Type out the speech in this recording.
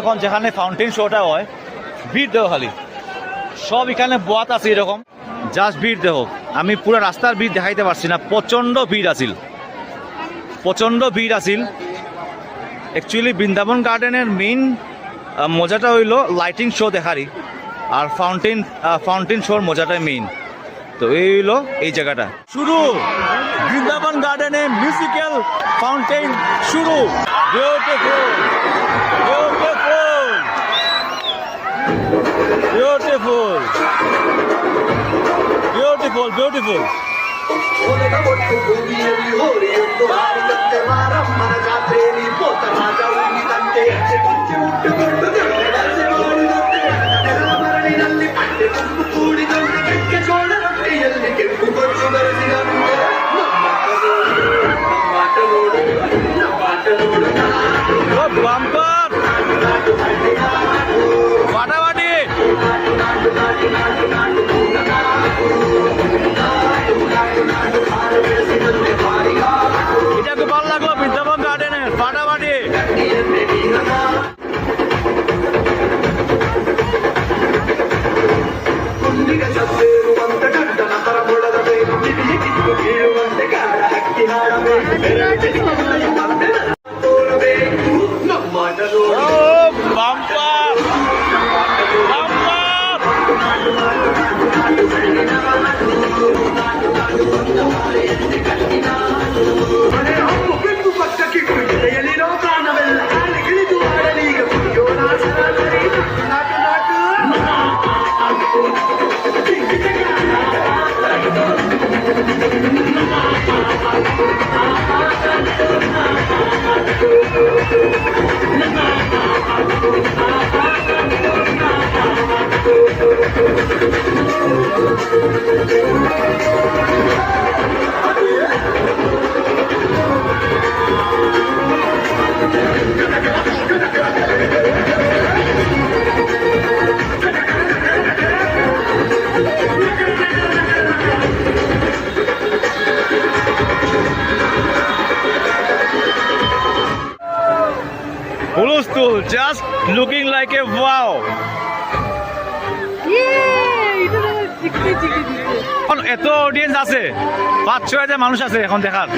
এখন যেখানে ফাউন্টেন শোটা হয় ভিড় দেখো খালি সব এখানে বোয়াত আছে এরকম জাস্ট ভিড় দেখো আমি পুরো রাস্তার ভিড় দেখাইতে পারছি না প্রচণ্ড ভিড় আছিল অ্যাকচুয়ালি বৃন্দাবন গার্ডেনের মেইন মজাটা হইল লাইটিং শো দেখারই আর ফাউন্টেন শোর মজাটাই মেইন তো এই হইলো এই জায়গাটা শুরু বৃন্দাবন গার্ডেনে মিউজিক্যাল ফাউন্টেন শুরু বিউটিফুল বাম্পার ফাটাফাটি এটা খুব ভালো লাগলো বৃন্দাবন গার্ডেনের ফাটাফাটি Hulustul, just looking like a wow. এত অডিয়েন্স আছে 5-6 হাজার মানুষ আছে এখন দেখার